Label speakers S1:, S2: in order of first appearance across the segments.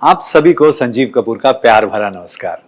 S1: आप सभी को संजीव कपूर का प्यार भरा नमस्कार।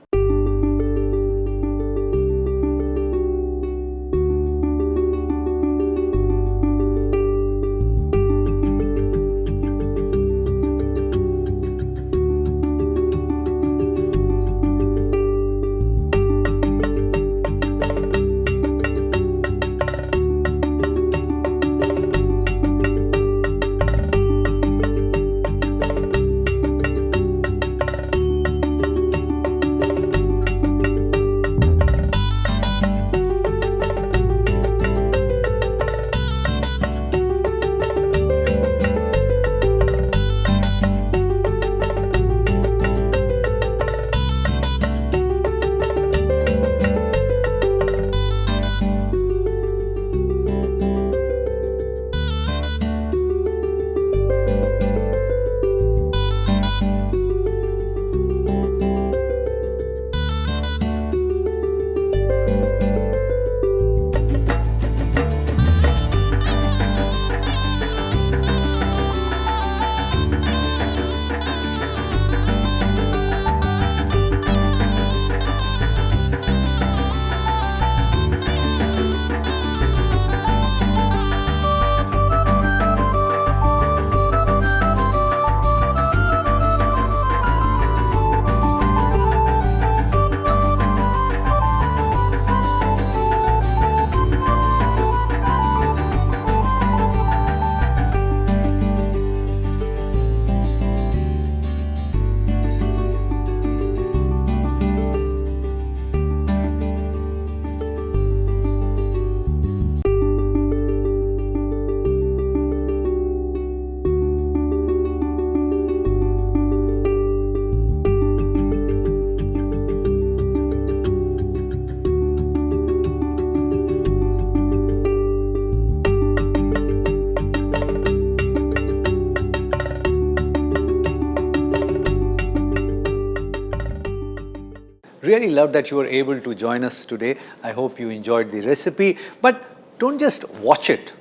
S1: Really love that you were able to join us today. I hope you enjoyed the recipe. But don't just watch it,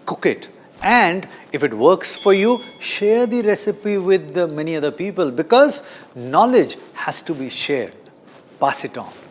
S1: cook it. And if it works for you, share the recipe with many other people because knowledge has to be shared. Pass it on.